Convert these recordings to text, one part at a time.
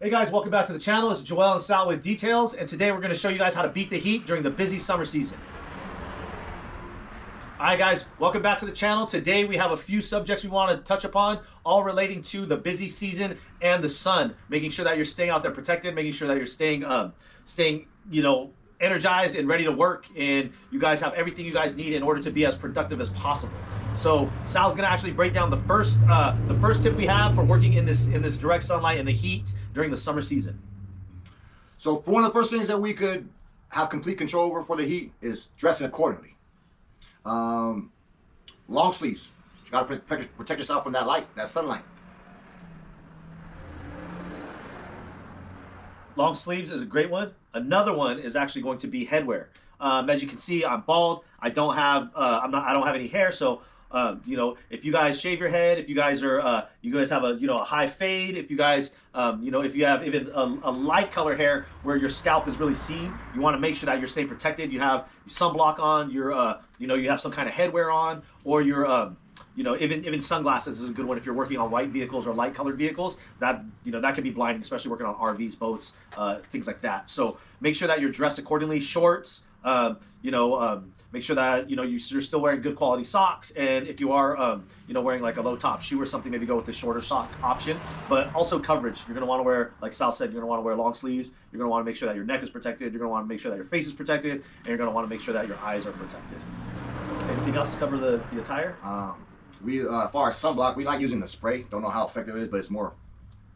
Hey guys, welcome back to the channel. It's Joel and Sal with Details, and today we're going to show you guys how to beat the heat during the busy summer season. Alright guys, welcome back to the channel. Today we have a few subjects we want to touch upon, all relating to the busy season and the sun. Making sure that you're staying out there protected, making sure that you're staying energized and ready to work, and you guys have everything you guys need in order to be as productive as possible. So Sal's gonna actually break down the first tip we have for working in this direct sunlight and the heat during the summer season. So for one of the first things that we could have complete control over for the heat is dressing accordingly. Long sleeves. You gotta protect yourself from that light, that sunlight. Long sleeves is a great one. Another one is actually going to be headwear. As you can see, I'm bald. I don't have any hair, so if you guys shave your head, if you guys are you guys have a high fade, if you guys if you have even a light color hair where your scalp is really seen, you want to make sure that you're staying protected. You have your sunblock on, you have some kind of headwear on, or your even sunglasses is a good one if you're working on white vehicles or light colored vehicles. That that can be blinding, especially working on RVs, boats, things like that. So make sure that you're dressed accordingly. Shorts, make sure that you're still wearing good quality socks, and if you are wearing like a low top shoe or something, maybe go with the shorter sock option. But also coverage. You're going to want to wear, like Sal said, you're going to want to wear long sleeves. You're going to want to make sure that your neck is protected. You're going to want to make sure that your face is protected, and you're going to want to make sure that your eyes are protected. Anything else to cover the attire? As far as sunblock, we like using the spray. Don't know how effective it is, but it's more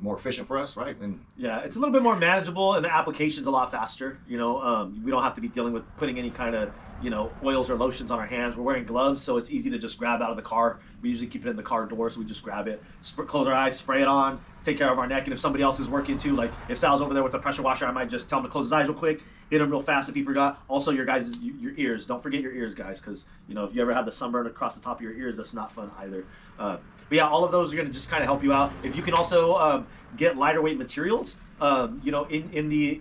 efficient for us, right? And yeah, it's a little bit more manageable, and the application's a lot faster. We don't have to be dealing with putting any kind of oils or lotions on our hands. We're wearing gloves, so it's easy to just grab out of the car. We usually keep it in the car door, so we just grab it, close our eyes, spray it on, take care of our neck. And if somebody else is working too, like if Sal's over there with the pressure washer, I might just tell him to close his eyes real quick, hit him real fast if he forgot. Also, your ears. Don't forget your ears, guys, because if you ever have the sunburn across the top of your ears, that's not fun either. But yeah, all of those are going to just kind of help you out. If you can also get lighter weight materials, in the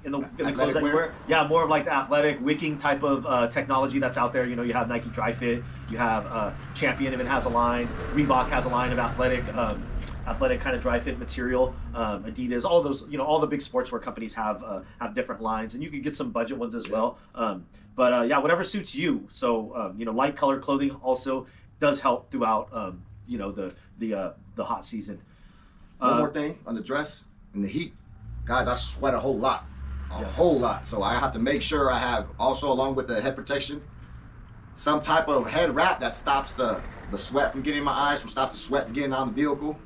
clothes that you wear. Yeah, more of like the athletic wicking type of technology that's out there. You have Nike Dry Fit, you have Champion even has a line, Reebok has a line of athletic kind of dry fit material. Adidas, all those, all the big sportswear companies have different lines, and you can get some budget ones as well. But yeah, whatever suits you. So light colored clothing also does help throughout the hot season. One more thing on the dress and the heat, guys, I sweat a whole lot, whole lot. So I have to make sure I have also, along with the head protection, some type of head wrap that stops the sweat from getting in my eyes, from stops the sweat from getting on the vehicle.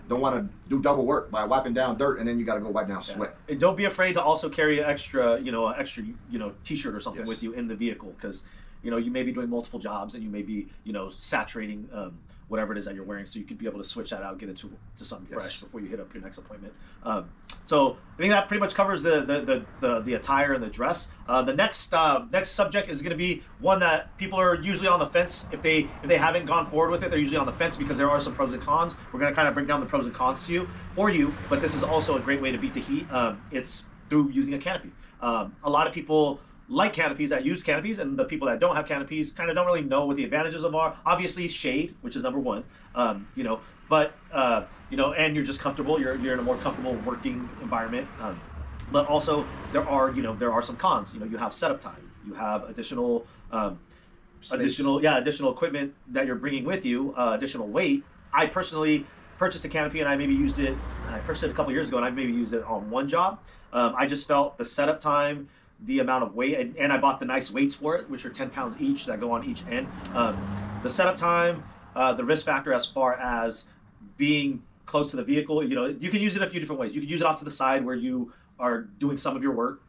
Don't want to do double work by wiping down dirt and then you got to go wipe down sweat. And don't be afraid to also carry an extra t-shirt or something with you in the vehicle, because you may be doing multiple jobs and you may be saturating whatever it is that you're wearing, so you could be able to switch that out, get into something fresh before you hit up your next appointment. So I think that pretty much covers the attire and the dress. The next subject is going to be one that people are usually on the fence. If they haven't gone forward with it, they're usually on the fence because there are some pros and cons. We're going to kind of break down the pros and cons for you, but this is also a great way to beat the heat. It's through using a canopy. A lot of people like canopies, that use canopies, and the people that don't have canopies kind of don't really know what the advantages of are. Obviously shade, which is number one, and you're just comfortable, you're in a more comfortable working environment, but also there are some cons. You have setup time, you have additional equipment that you're bringing with you, additional weight. I personally purchased a canopy, and I purchased it a couple years ago, and I maybe used it on one job. I just felt the setup time, the amount of weight, and I bought the nice weights for it, which are 10 pounds each that go on each end. The setup time, the risk factor as far as being close to the vehicle, you can use it a few different ways. You can use it off to the side where you are doing some of your work,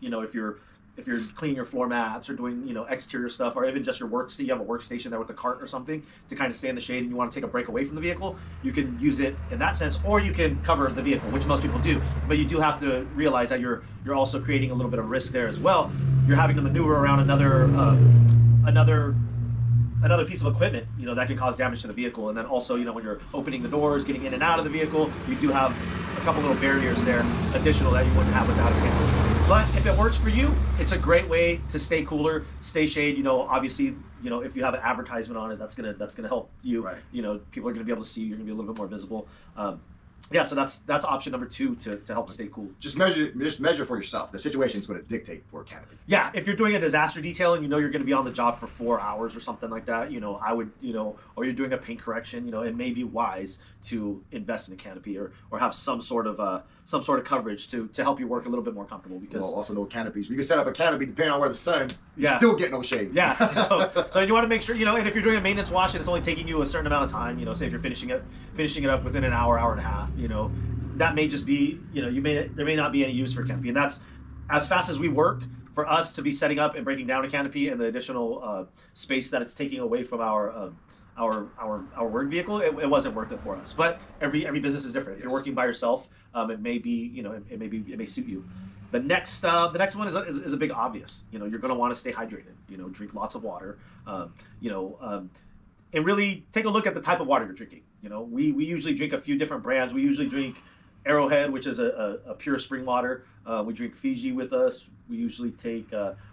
if you're cleaning your floor mats or doing exterior stuff, or even just your work. So you have a workstation there with a cart or something to kind of stay in the shade, and you want to take a break away from the vehicle, you can use it in that sense, or you can cover the vehicle, which most people do. But you do have to realize that you're also creating a little bit of risk there as well. You're having to maneuver around another piece of equipment, that can cause damage to the vehicle. And then also, when you're opening the doors, getting in and out of the vehicle, you do have a couple little barriers there, additional, that you wouldn't have without a canopy. But if it works for you, it's a great way to stay cooler, stay shade. Obviously, if you have an advertisement on it, that's gonna help you. Right. People are gonna be able to see you. You're gonna be a little bit more visible. yeah, so that's option number 2 to help stay cool. Just measure for yourself. The situation is going to dictate for a canopy. Yeah, if you're doing a disaster detail and you know you're going to be on the job for 4 hours or something like that, I would, or you're doing a paint correction, it may be wise to invest in a canopy or have some sort of coverage to help you work a little bit more comfortable. Because also no canopies. We can set up a canopy depending on where the sun. Yeah. Still get no shade. Yeah. So you want to make sure, and if you're doing a maintenance wash and it's only taking you a certain amount of time, say if you're finishing it up within an hour and a half, that may just be, there may not be any use for canopy. And that's as fast as we work for us to be setting up and breaking down a canopy and the additional space that it's taking away from our work vehicle, it wasn't worth it for us. But every business is different. If you're working by yourself, it may be, it may suit you. The next one is a big obvious. You're going to want to stay hydrated. Drink lots of water. And really take a look at the type of water you're drinking. We usually drink a few different brands. We usually drink Arrowhead, which is a pure spring water. We drink Fiji with us. We usually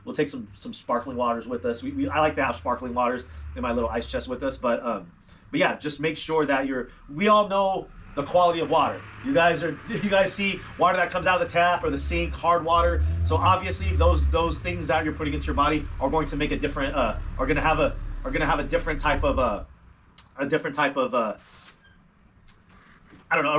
we'll take some sparkling waters with us. I like to have sparkling waters in my little ice chest with us. But yeah, just make sure that we all know the quality of water. You guys see water that comes out of the tap or the sink, hard water. So obviously those things that you're putting into your body are going to make a different are going to have a different type of a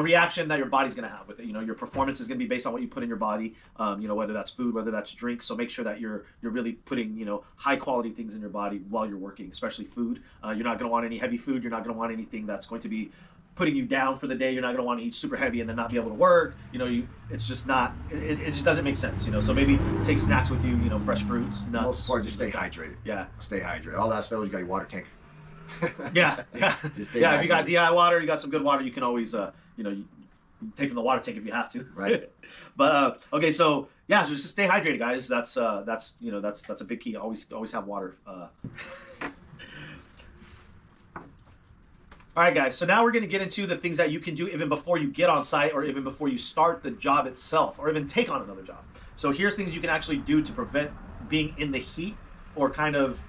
reaction that your body's going to have with it. Your performance is going to be based on what you put in your body, whether that's food, whether that's drink. So make sure that you're really putting, high quality things in your body while you're working, especially food. You're not going to want any heavy food. You're not going to want anything that's going to be putting you down for the day. You're not going to want to eat super heavy and then not be able to work. It's just not, it just doesn't make sense, So maybe take snacks with you, fresh fruits, nuts. Most part, just stay hydrated. Yeah. Stay hydrated. All that spells, you got your water tank. Yeah. Just yeah. If you got DI water, you got some good water, you can always, you take from the water tank if you have to. Right. But, okay. So yeah, so just stay hydrated, guys. That's a big key. Always have water. All right, guys, so now we're going to get into the things that you can do even before you get on site or even before you start the job itself or even take on another job. So here's things you can actually do to prevent being in the heat or kind of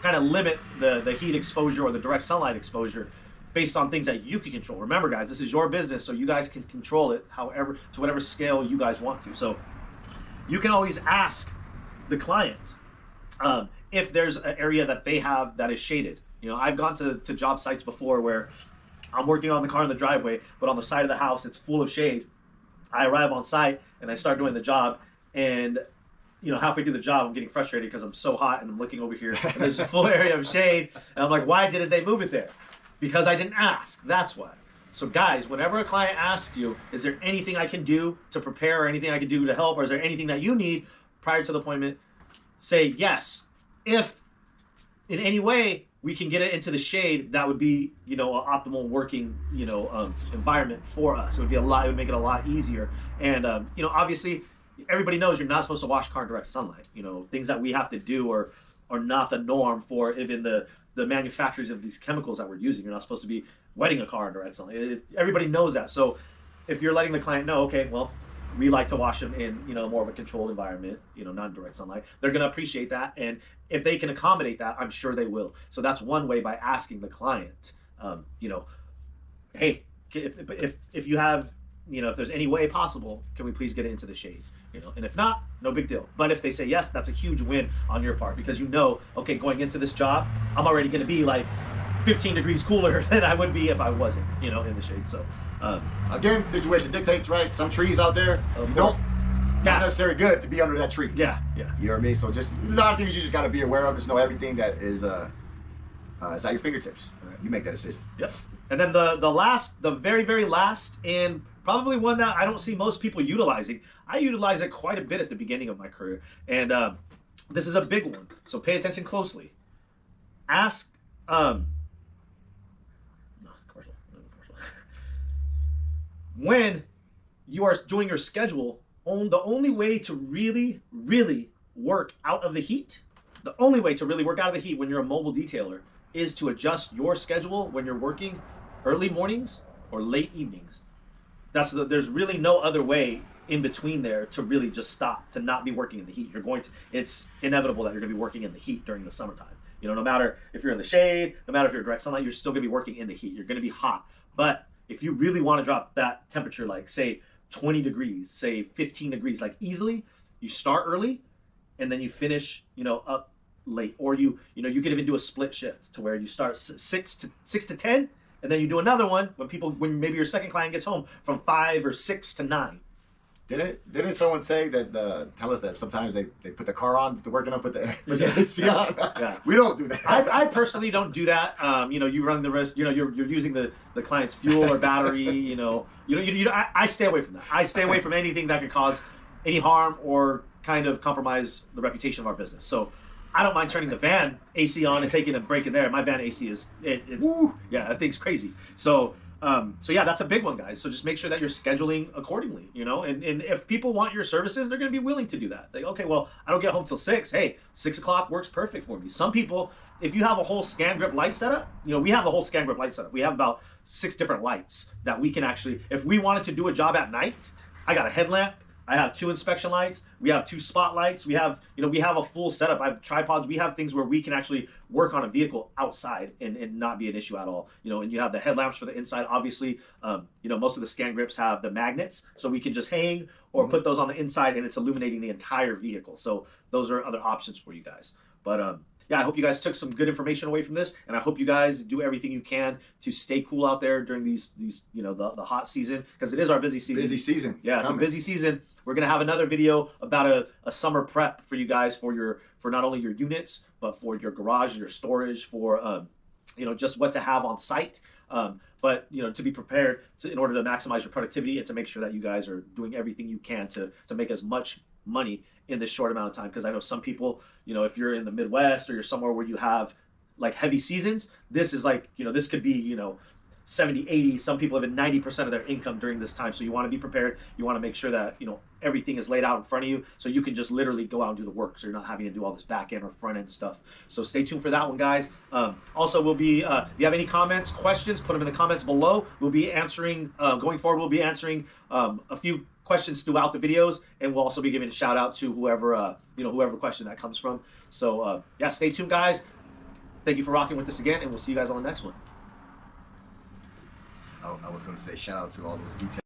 limit the heat exposure or the direct sunlight exposure based on things that you can control. Remember, guys, this is your business, so you guys can control it to whatever scale you guys want to. So you can always ask the client if there's an area that they have that is shaded. I've gone to job sites before where I'm working on the car in the driveway, but on the side of the house, it's full of shade. I arrive on site and I start doing the job, and halfway through the job, I'm getting frustrated because I'm so hot and I'm looking over here and there's a full area of shade, and I'm like, why didn't they move it there? Because I didn't ask. That's why. So guys, whenever a client asks you, is there anything I can do to prepare or anything I can do to help, or is there anything that you need prior to the appointment, say yes. If in any way we can get it into the shade, that would be, an optimal working, environment for us. It would make it a lot easier. And, obviously everybody knows you're not supposed to wash a car in direct sunlight. Things that we have to do are not the norm for even the manufacturers of these chemicals that we're using. You're not supposed to be wetting a car in direct sunlight. Everybody knows that. So if you're letting the client know, okay, well, we like to wash them in, more of a controlled environment, not in direct sunlight, they're going to appreciate that. And if they can accommodate that, I'm sure they will. So that's one way, by asking the client, hey, if you have, if there's any way possible, can we please get it into the shade? And if not, no big deal. But if they say yes, that's a huge win on your part, because okay, going into this job, I'm already going to be like 15 degrees cooler than I would be if I wasn't, in the shade. So again, situation dictates, right? Some trees out there, not necessarily good to be under that tree. Yeah. You know what I mean? So just a lot of things you just got to be aware of. Just know everything that is at your fingertips. You make that decision. Yep. And then the very, very last, and probably one that I don't see most people utilizing. I utilize it quite a bit at the beginning of my career, and this is a big one. So pay attention closely. Ask. Commercial. When you are doing your schedule, the only way to really, really work out of the heat, when you're a mobile detailer, is to adjust your schedule when you're working early mornings or late evenings. There's really no other way in between there to really just stop, to not be working in the heat. It's inevitable that you're going to be working in the heat during the summertime. No matter if you're in the shade, no matter if you're in direct sunlight, you're still going to be working in the heat. You're going to be hot. But, if you really want to drop that temperature, like say 20 degrees, say 15 degrees, like easily, you start early and then you finish, up late. Or you could even do a split shift to where you start 6 to 10, and then you do another one when maybe your second client gets home from 5 or 6 to 9. Didn't someone say that tell us that sometimes they put the car on to working up with the AC on? Yeah. We don't do that. I personally don't do that. You run the risk. You're using the client's fuel or battery. I stay away from that. I stay away from anything that could cause any harm or kind of compromise the reputation of our business. So I don't mind turning the van AC on and taking a break in there. My van AC it's that thing's crazy. So yeah, that's a big one, guys. So just make sure that you're scheduling accordingly, and if people want your services, they're going to be willing to do that. Like, okay, well, I don't get home till 6. Hey, 6 o'clock works perfect for me. Some people, if you have a whole ScanGrip light setup, we have a whole ScanGrip light setup. We have about 6 different lights that we can actually, if we wanted to do a job at night, I got a headlamp. I have 2 inspection lights. We have 2 spotlights. We have, we have a full setup. I have tripods. We have things where we can actually work on a vehicle outside and not be an issue at all. And you have the headlamps for the inside. Obviously, most of the ScanGrips have the magnets, so we can just hang or put those on the inside, and it's illuminating the entire vehicle. So those are other options for you guys. But yeah, I hope you guys took some good information away from this, and I hope you guys do everything you can to stay cool out there during these the hot season, because it is our busy season. Busy season. Yeah, it's a busy season. We're gonna have another video about a summer prep for you guys for not only your units but for your garage, your storage, for just what to have on site. But to be prepared in order to maximize your productivity and to make sure that you guys are doing everything you can to make as much money in this short amount of time. Because I know some people, if you're in the Midwest or you're somewhere where you have like heavy seasons, this is like, this could be, 70, 80, some people have 90% of their income during this time. So you want to be prepared. You want to make sure that, everything is laid out in front of you so you can just literally go out and do the work. So you're not having to do all this back end or front end stuff. So stay tuned for that one, guys. Also, we'll be, if you have any comments, questions, put them in the comments below. We'll be answering, going forward, we'll be answering a few questions throughout the videos, and we'll also be giving a shout out to whoever, whoever question that comes from. So yeah, stay tuned, guys. Thank you for rocking with us again, and we'll see you guys on the next one. I was going to say shout out to all those details.